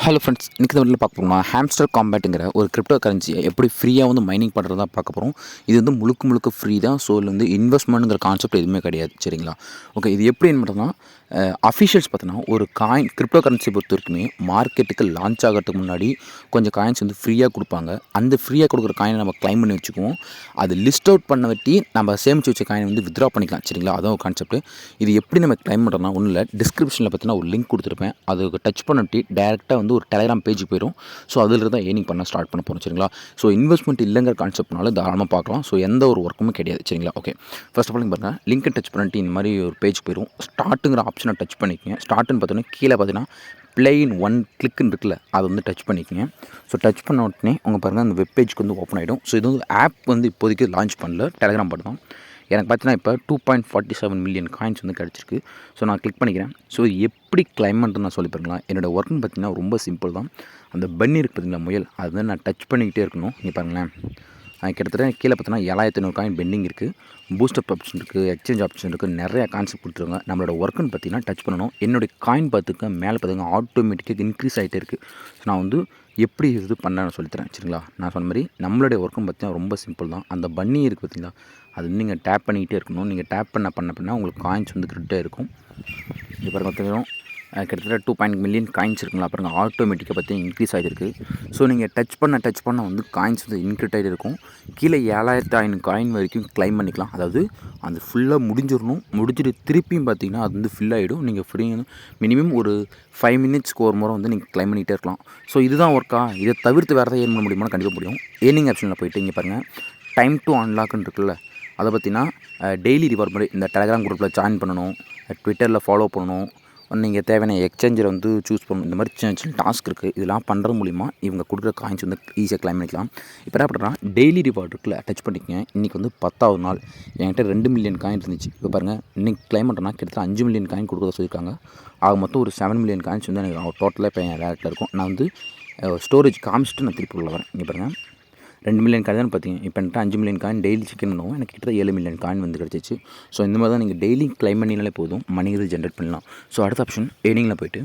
Hello friends, இன்றைக்கி இந்த வீடியோவில் பார்க்க போகிறோம்னா ஹாம்ஸ்டர் காம்பேட்டுங்கிற ஒரு கிரிப்டோ கரன்சியை எப்படி ஃப்ரீயாக வந்து மைனிங் பண்ணுறதா பார்க்க போகிறோம். இது வந்து முழுக்க ஃப்ரீ தான். ஸோ இதில் வந்து இன்வெஸ்ட்மெண்ட்டுங்கிற கான்செப்ட் எதுவுமே கிடையாது. சரிங்களா? ஓகே, இது எப்படி பண்ணுறதுனா அஃபிஷியல்ஸ் பார்த்தோன்னா ஒரு காயின் கிரிப்டோ கரன்சி பொறுத்த வரைக்குமே மார்க்கெட்டுக்கு லான்ச் ஆகிறதுக்கு முன்னாடி கொஞ்சம் காயின்ஸ் வந்து ஃப்ரீயாக கொடுப்பாங்க. அந்த ஃப்ரீயாக கொடுக்குற காயினை நம்ம கிளைம் பண்ணி வச்சுக்குவோம். அது லிஸ்ட் அவுட் பண்ண வட்டி நம்ம சேமித்து வச்ச காயினை வந்து வித்ரா பண்ணிக்கலாம். சரிங்களா? அதான் ஒரு கான்செப்ட். இது எப்படி நம்ம கிளைம் பண்ணுறோம்னா ஒன்றும் இல்லை, டிஸ்கிரிப்ஷனில் பார்த்தீங்கன்னா ஒரு லிங்க் கொடுத்துருப்பேன். அதுக்கு டச் பண்ணிட்டு டேரெக்டாக வந்து ஒரு டெலிகிராம் பேஜுக்கு போயிடும். ஸோ அதில் தான் ஏர்னிங் பண்ண ஸ்டார்ட் பண்ண போகிறோம். சரிங்களா? ஸோ இன்வெஸ்ட்மெண்ட் இல்லைங்கிற கான்செப்ட்னால தாராளமாக பார்க்கலாம். ஸோ எந்த ஒரு ஒர்க்குமே கிடையாது. சரிங்களா? ஓகே, ஃபர்ஸ்ட் ஆஃப் ஆல் பாருங்கள், லிங்க்கை டச் பண்ணிட்டு இந்த மாதிரி ஒரு பேஜ் போயிடும். ஸ்டார்ட்டுங்கிற ஆப்ஷனை டச் பண்ணிக்கங்க. ஸ்டார்ட்னு பார்த்தீங்கன்னா கீழே பார்த்தீங்கன்னா ப்ளே இன் ஒன் கிளிக்குன்னு இருக்குல்ல, அதை வந்து டச் பண்ணிக்கங்க. ஸோ டச் பண்ண உடனே உங்கள் பாருங்கள் அந்த வெப் பேஜ்க்கு வந்து ஓப்பன் ஆகிடும். ஸோ இது வந்து ஆப் வந்து இப்போதைக்கு லான்ச் பண்ணல, டெலிகிராம் மட்டும் தான். எனக்கு பார்த்தீங்கன்னா இப்போ 2.47 மில்லியன் காயின்ஸ் வந்து கிடச்சிருக்கு. ஸோ நான் கிளிக் பண்ணிக்கிறேன். ஸோ எப்படி கிளைம் பண்ணுறது நான் சொல்லி பாருங்களா. என்னோடய ஒர்க்குன்னு பார்த்தீங்கன்னா ரொம்ப சிம்பிள் தான். அந்த பன்னி இருக்குது பார்த்தீங்களா, முயல், அது வந்து நான் டச் பண்ணிக்கிட்டே இருக்கணும். இங்கே பாருங்களேன், கிட்டத்தட்ட கீழே பார்த்தீங்கன்னா 7500 காயின் பெண்டிங் இருக்குது. பூஸ்டப் ஆப்ஷன் இருக்குது, எக்ஸ்சேஞ்ச் ஆப்ஷன் இருக்குது, நிறையா கான்செப்ட் கொடுத்துருங்க. நம்மளோட ஒர்க்குன்னு பார்த்தீங்கன்னா டச் பண்ணணும். என்னுடைய காயின் பார்த்துக்க மேலே பார்த்தீங்கன்னா ஆட்டோமேட்டிக்காக இன்க்ரீஸ் ஆகிட்டே இருக்குது. ஸோ நான் வந்து எப்படி இது பண்ணேன்னு சொல்லித்தரேன். சரிங்களா? நான் சொன்ன மாதிரி நம்மளுடைய ஒர்க்குன்னு பார்த்தீங்கன்னா ரொம்ப சிம்பிள் தான். அந்த பன்னி இருக்குது பார்த்தீங்களா, அது வந்து நீங்கள் டேப் பண்ணிக்கிட்டே இருக்கணும். நீங்கள் டேப் பண்ண உங்களுக்கு காயின்ஸ் வந்து கிரெடிட்டாக இருக்கும். இப்போ பார்த்தீங்கன்னா கிட்டத்தட்ட 2 மில்லியன் காயின்ஸ் இருக்குங்களா, பாருங்கள் ஆட்டோமேட்டிக்காக பார்த்தீங்கன்னா இன்க்ரீஸ் ஆகிருக்கு. ஸோ நீங்கள் டச் பண்ண வந்து காயின்ஸ் வந்து இன்க்ரீட் ஆகிட்டு இருக்கும். கீழே 7500 காயின் வரைக்கும் கிளைம் பண்ணிக்கலாம். அதாவது அந்த ஃபுல்லாக முடிஞ்சிட்டு திருப்பியும் பார்த்தீங்கன்னா அது வந்து ஃபில் ஆகிடும். நீங்கள் ஃப்ரீ மினிமம் ஒரு 5 மினிட்ஸ்க்கு ஒரு முறை வந்து நீங்கள் கிளைம் பண்ணிகிட்டே இருக்கலாம். ஸோ இதுதான் ஒர்க்கா? இதை தவிர்த்து வேறு ஏதாவது ஏர்ன் பண்ண முடியுமான்னு கண்டிப்பாக முடியும். ஏர்னிங் ஆப்ஷனில் போய்ட்டு இங்கே பாருங்கள், டைம் டு அன்லாக்னு இருக்குல்ல, அதை பார்த்தீங்கன்னா டெய்லி ரிவார்ட் மாதிரி இந்த டெலிகிராம் குரூப்பில் ஜாயின் பண்ணணும், ட்விட்டரில் ஃபாலோ பண்ணணும், நீங்கள் தேவையான எக்ஸ்சேஞ்சரை வந்து சூஸ் பண்ணணும். இந்த மாதிரி சின்ன டாஸ்க் இருக்குது. இதெல்லாம் பண்ணுறது மூலிமா இவங்க கொடுக்குற காயின்ஸ் வந்து ஈஸியாக கிளைம் பண்ணிக்கலாம். இப்போ என்ன பண்ணுறேன்னா டெய்லி ரிவார்ட் இருக்குல்ல, டச் பண்ணிக்கங்க. இன்றைக்கி வந்து 10வது நாள். என்கிட்ட 2 மில்லியன் காயின் இருந்துச்சு. இப்போ பாருங்கள், இன்றைக்கி கிளைம் பண்ணுறேன்னா கிட்டத்தட்ட 5 மில்லியன் காயின் கொடுக்குறத சொல்லியிருக்காங்க. ஆக மொத்தம் ஒரு 7 மில்லியன் காயின்ஸ் வந்து எனக்கு டோட்டலாக இப்போ என் வேலட்டில் இருக்கும். நான் வந்து ஸ்டோரேஜ் காமிச்சிட்டு நான் திருப்பி உள்ள வரேன். இங்கே பாருங்கள், 2 மில்லியன் காயின் தான் பார்த்தீங்க. இப்போ என்கிட்ட 5 மில்லியன் காயின் டெய்லி செக்இன் பண்ணுவோம். எனக்கு கிட்டத்தட்ட 7 மில்லியன் காயின் வந்து கிடச்சிச்சு. ஸோ இந்த மாதிரி தான் நீங்கள் டெய்லி கிளைம் பண்ணினாலே போதும், மணி இது ஜென்ரேட் பண்ணலாம். ஸோ அடுத்த ஆப்ஷன் ஏர்னிங்கில் போய்ட்டு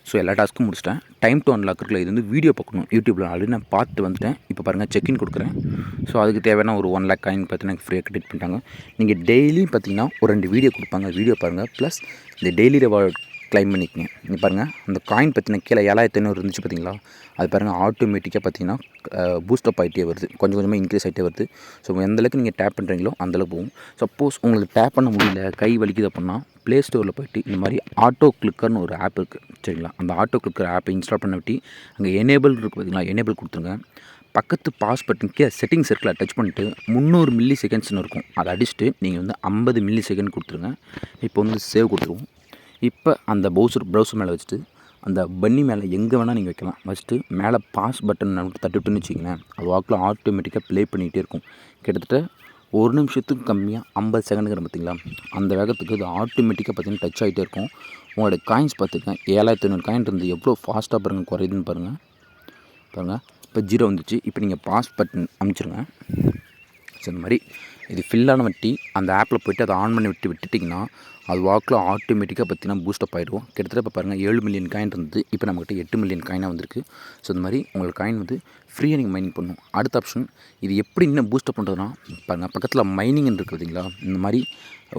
ஸோ எல்லா டாஸ்க்கும் முடிச்சிட்டேன். டைம் டு அன்லாக் இருக்குல்ல, இது வந்து வீடியோ பார்க்கணும். யூடியூப்பில் ஆல்ரெடி நான் பார்த்துட்டு வந்துட்டேன். இப்போ பாருங்கள், செக்இன் கொடுக்குறேன். ஸோ அதுக்கு தேவையான ஒரு 1 லேக் காயின் பார்த்தீங்கன்னா எனக்கு ஃப்ரீயாக கிரெடிட் பண்ணிட்டாங்க. நீங்கள் டெய்லியும் பார்த்தீங்கன்னா ஒரு 2 வீடியோ கொடுப்பாங்க. வீடியோ பாருங்கள், ப்ளஸ் இந்த டெய்லி ரிவார்ட் கிளைம் பண்ணிக்கங்க. இங்கே பாருங்கள், அந்த காயின் பார்த்தீங்கன்னா கீழே 7500 இருந்துச்சு பார்த்தீங்களா, அது பாருங்கள் ஆட்டோமேட்டிக்காக பார்த்தீங்கன்னா பூஸ்டப் ஆகிட்டே வருது. கொஞ்சமாக இன்க்ரீஸ் ஆகிட்டே வருது. ஸோ எந்தளவுக்கு நீங்கள் டேப் பண்ணுறீங்களோ அந்தளவுக்கு போகும். சப்போஸ் உங்களுக்கு டேப் பண்ண முடியல, கை வலிக்குது அப்படின்னா ப்ளே ஸ்டோரில் போய்ட்டு இந்த மாதிரி ஆட்டோ கிளிக்கர்னு ஒரு ஆப் இருக்குது. சரிங்களா? அந்த ஆட்டோ கிளிக்கர் ஆப்பை இன்ஸ்டால் பண்ண விட்டு அங்கே எனேபிள் இருக்குது பார்த்தீங்களா, எனேபிள் கொடுத்துருங்க. பக்கத்து பாஸ் பட்டன் கீழே செட்டிங்ஸ் இருக்குல்ல, டச் பண்ணிட்டு 300 மில்லி செகண்ட்ஸ்னு இருக்கும், அதை அடிச்சுட்டு நீங்கள் வந்து 50 மில்லி செகண்ட் கொடுத்துருங்க. இப்போ வந்து சேவ் கொடுத்துருவோம். இப்போ அந்த ப்ரௌசர் மேலே வச்சுட்டு அந்த பன்னி மேலே எங்கே வேணால் நீங்கள் வைக்கலாம். வச்சுட்டு மேலே பாஸ் பட்டன் தட்டுவிட்டுன்னு வச்சிங்களேன், அது வாக்கில் ஆட்டோமேட்டிக்காக ப்ளே பண்ணிகிட்டே இருக்கும். கிட்டத்தட்ட 1 நிமிஷத்துக்கு கம்மியாக 50 செகண்டுங்கிற பார்த்தீங்களா, அந்த வேகத்துக்கு அது ஆட்டோமேட்டிக்காக பார்த்தீங்கன்னா டச் ஆகிட்டே இருக்கும். உங்களோட காயின்ஸ் பார்த்துக்கங்க, 7500 காயின் இருந்து எவ்வளோ ஃபாஸ்ட்டாக பாருங்கள் குறையுதுன்னு பாருங்கள். இப்போ 0 வந்துச்சு. இப்போ நீங்கள் பாஸ் பட்டன் அமைச்சிருங்க. ஸோ இந்த மாதிரி இது ஃபில்லான வட்டி அந்த ஆப்பில் போய்ட்டு அதை ஆன் பண்ணி விட்டுட்டிங்கன்னா அது வாக்கில் ஆட்டோமேட்டிக்காக பார்த்தீங்கன்னா பூஸ்டப் ஆகிடும். கிட்டத்தட்ட இப்போ பாருங்கள் 7 மில்லியன் காயின் இருந்தது, இப்போ நம்மகிட்ட 8 மில்லியன் காயினாக வந்திருக்கு. ஸோ இந்த மாதிரி உங்களுக்கு காயின் வந்து ஃப்ரீயாக நீங்கள் மைனிங் பண்ணணும். அடுத்த ஆப்ஷன், இது எப்படி இன்னும் பூஸ்டப் பண்ணுறதுனா பாருங்கள், பக்கத்தில் மைனிங் இருக்குது பார்த்தீங்களா, இந்த மாதிரி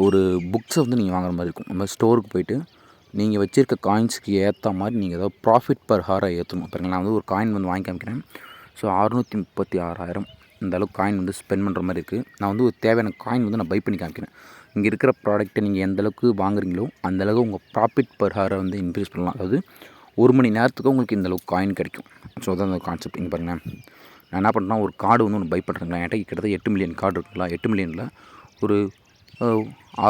ஒரு புக்ஸை வந்து நீங்கள் வாங்குற மாதிரி இருக்கும். நம்ம ஸ்டோருக்கு போய்ட்டு நீங்கள் வச்சுருக்க காயின்ஸுக்கு ஏற்ற மாதிரி நீங்கள் ஏதாவது ப்ராஃபிட் பர் ஹாராக ஏற்றணும். பாருங்கள், நான் வந்து ஒரு காயின் வந்து வாங்கி காமிக்கிறேன். ஸோ 636,000 இந்த அளவுக்கு காயின் வந்து ஸ்பெண்ட் பண்ணுற மாதிரி இருக்குது. நான் வந்து ஒரு தேவையான காயின் வந்து நான் பை பண்ணி காமிக்கிறேன். இங்கே இருக்கிற ப்ராடக்ட்டை நீங்கள் எந்தளவுக்கு வாங்குறீங்களோ அந்தளவுக்கு உங்கள் ப்ராஃபிட் பர் ஹாரை வந்து இன்க்ரீஸ் பண்ணலாம். அதாவது 1 மணி நேரத்துக்கு உங்களுக்கு இந்தளவுக்கு காயின் கிடைக்கும். ஸோ அதான் அந்த கான்செப்ட். இங்கே பாருங்கள், நான் என்ன பண்ணுறேன்னா ஒரு கார்டு வந்து ஒன்று பை பண்ணுறேங்களா, என்கிட்ட கிட்டத்தட்ட 8 மில்லியன் கார்டு இருக்குங்களா, 8 மில்லியனில் ஒரு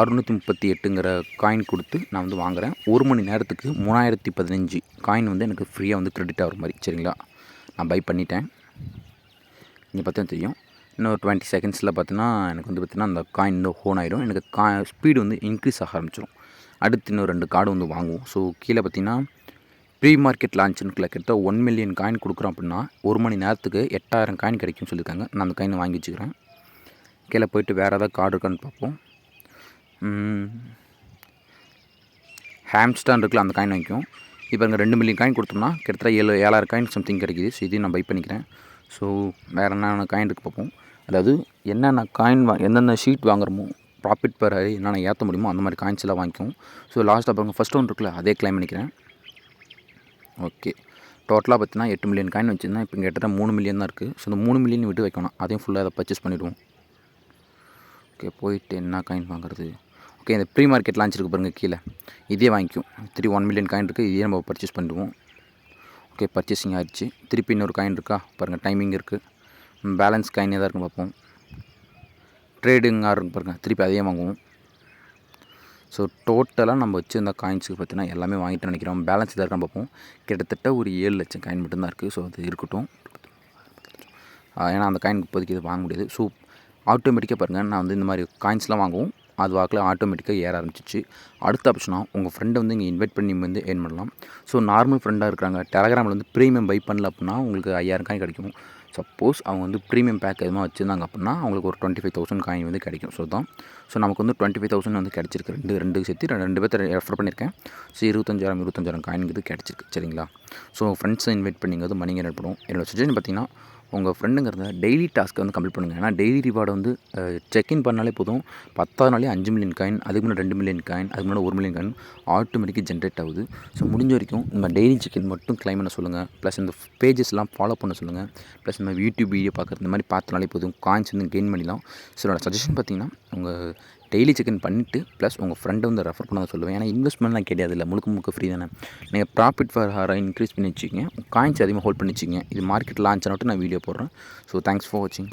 638ங்கிற காயின் கொடுத்து நான் வந்து வாங்குகிறேன். 1 மணி நேரத்துக்கு 3015 காயின் வந்து எனக்கு ஃப்ரீயாக வந்து கிரெடிட் ஆகிற மாதிரி. சரிங்களா? நான் பை பண்ணிட்டேன். இங்கே பார்த்தா தெரியும், இன்னும் 20 செகண்ட்ஸில் பார்த்தீங்கன்னா எனக்கு வந்து பார்த்திங்கன்னா அந்த காயின் வந்து ஹோன் ஆகிடும். எனக்கு ஸ்பீடு வந்து இன்க்ரீஸ் ஆக ஆரம்பிச்சிடும். அடுத்து இன்னும் 2 கார்டு வந்து வாங்குவோம். ஸோ கீழே பார்த்திங்கன்னா ப்ரீ மார்க்கெட் லான்ச்சுன்னு கிட்டத்தட்ட 1 மில்லியன் காயின் கொடுக்குறோம் அப்படின்னா 1 மணி நேரத்துக்கு 8000 காயின் கிடைக்கும்னு சொல்லியிருக்காங்க. நான் அந்த காயினை வாங்கி வச்சுக்கிறேன். கீழே போய்ட்டு வேறு ஏதாவது கார்டு இருக்கான்னு பார்ப்போம். ஹாம்ஸ்டார் இருக்குல்ல, அந்த காயின் வாங்கிக்கும். இப்போ இங்கே 2 மில்லியன் காயின் கொடுத்தோம்னா கிட்டத்தட்ட 7,000 காயின் சம்திங் கிடைக்குது. ஸோ இதையும் நான் பை பண்ணிக்கிறேன். ஸோ வேறு என்னென்ன காயின் இருக்குது பார்ப்போம். அதாவது என்னென்ன காயின் எந்தெந்த ஷீட் வாங்குறோமோ ப்ராஃபிட் பெர் ஹை என்னென்ன ஏற்ற முடியுமோ அந்த மாதிரி காயின்ஸ் எல்லாம் வாங்கிக்கும். ஸோ லாஸ்ட் அப்புறம் ஃபஸ்ட் ஒன்று இருக்குல்ல அதே கிளைம் பண்ணிக்கிறேன். ஓகே, டோட்டலாக பார்த்தீங்கன்னா 8 மில்லியன் காயின் வச்சுருந்தா இப்போ கிட்டத்தட்ட 3 மில்லியன் தான் இருக்குது. ஸோ இந்த 3 மில்லியன் விட்டு வைக்கணும், அதையும் ஃபுல்லாக அதை பர்ச்சேஸ் பண்ணிவிடுவோம். ஓகே, போயிட்டு என்ன காயின் வாங்குறது. ஓகே, இந்த ப்ரீ மார்க்கெட் லான்ச் இருக்குது பாருங்கள் கீழே, இதே வாங்கிக்கும். 1 மில்லியன் காயின் இருக்குது, இதே நம்ம பர்ச்சேஸ் பண்ணிடுவோம். ஓகே, பர்ச்சேசிங் ஆகிடுச்சு. திருப்பி இன்னொரு காயின் இருக்கா பாருங்கள், டைமிங் இருக்குது. பேலன்ஸ் காயின் எதாக இருக்குன்னு பார்ப்போம். ட்ரேடிங் ஆர்டர் பாருங்கள், திருப்பி அதையே வாங்குவோம். ஸோ டோட்டலாக நம்ம வச்சுருந்த காயின்ஸுக்கு பார்த்தீங்கன்னா எல்லாமே வாங்கிட்டு நினைக்கிறோம். பேலன்ஸ் எதாக இருக்கான்னு பார்ப்போம். கிட்டத்தட்ட ஒரு 7 லட்சம் காயின் மட்டும்தான் இருக்குது. ஸோ அது இருக்கட்டும், ஏன்னா அந்த காயின் இப்போதைக்கு இது வாங்க முடியாது. ஸோ ஆட்டோமேட்டிக்காக பாருங்கள், நான் வந்து இந்த மாதிரி காயின்ஸ்லாம் வாங்குவோம், அது வாக்கில் ஆட்டோமேட்டிக்காக ஏற ஆரம்பிச்சிச்சு. அடுத்த ஆப்ஷனாக உங்கள் ஃப்ரெண்டை வந்து இங்கே இன்வைட் பண்ணி வந்து ஏர்ன் பண்ணலாம். ஸோ நார்மல் ஃப்ரெண்டாக இருக்கிறாங்க, டெலகிராமில் வந்து ப்ரீமியம் பை பண்ணல அப்படின்னா உங்களுக்கு 5000 காயின் கிடைக்கும். சப்போஸ் அவங்க வந்து ப்ரீமியம் பேக் எதுவும் வச்சுருந்தாங்க அப்படின்னா அவங்களுக்கு ஒரு 25,000 காயின் வந்து கிடைக்கும். ஸோ தான் ஸோ நமக்கு வந்து 25,000 வந்து கிடச்சிருக்கு. ரெண்டு சேர்த்து 2 பேர்த்த ரெஃபர் பண்ணியிருக்கேன். ஸோ 25,000 காயின்கிறது கிடச்சிருக்கு. சரிங்களா? ஸோ ஃப்ரெண்ட்ஸை இன்வைட் பண்ணிங்கிறது மணிங்க ஏற்படும். என்னோடய சஜஷன் பார்த்தீங்கன்னா உங்கள் ஃப்ரெண்டுங்கிறத டெய்லி டாஸ்க்கை வந்து கம்ப்ளீட் பண்ணுங்கள். ஏன்னா டெய்லி ரிவார்டை வந்து செக்இன் பண்ணாலே போதும். 10வது நாளே 5 மில்லியன் காயின், அதுக்கு முன்னாடி 2 மில்லியன் காயின், அதுக்கு முன்னாடி 1 மில்லியன் காயின் ஆட்டோமேட்டிக்காக ஜென்ரேட் ஆகுது. ஸோ முடிஞ்ச வரைக்கும் நம்ம டெய்லி செக்இன் மட்டும் கிளைம் பண்ண சொல்லுங்கள். ப்ளஸ் இந்த பேஜஸ்லாம் ஃபாலோ பண்ண சொல்லுங்கள். ப்ளஸ் நம்ம யூடியூப் வீடியோ பார்க்குறது இந்த மாதிரி பார்த்தனாலே போதும், காயின்ஸ் வந்து கெயின் பண்ணிடலாம். ஸோ என்னோட சஜஷன் பார்த்தீங்கன்னா உங்கள் டெய்லி செக்இன் பண்ணிவிட்டு ப்ளஸ் உங்கள் ஃப்ரெண்டை வந்து ரெஃபர் பண்ண சொல்லுவேன். ஏன்னா இன்வெஸ்ட்மெண்ட்லாம் கிடையாது, இல்லை முழுக்க ஃப்ரீ தானே. நீங்கள் ப்ராஃபிட் ஃபார் ஹாரை இன்க்ரீஸ் பண்ணி வச்சுக்கிங்க, காயின்ஸ் அதிகமாக ஹோல்ட் பண்ணி வச்சுக்கிங்க. இது மார்க்கெட் லான்ச் ஆனட்டு நான் வீடியோ போடுறேன். ஸோ தேங்க்ஸ் ஃபார் வாட்சிங்.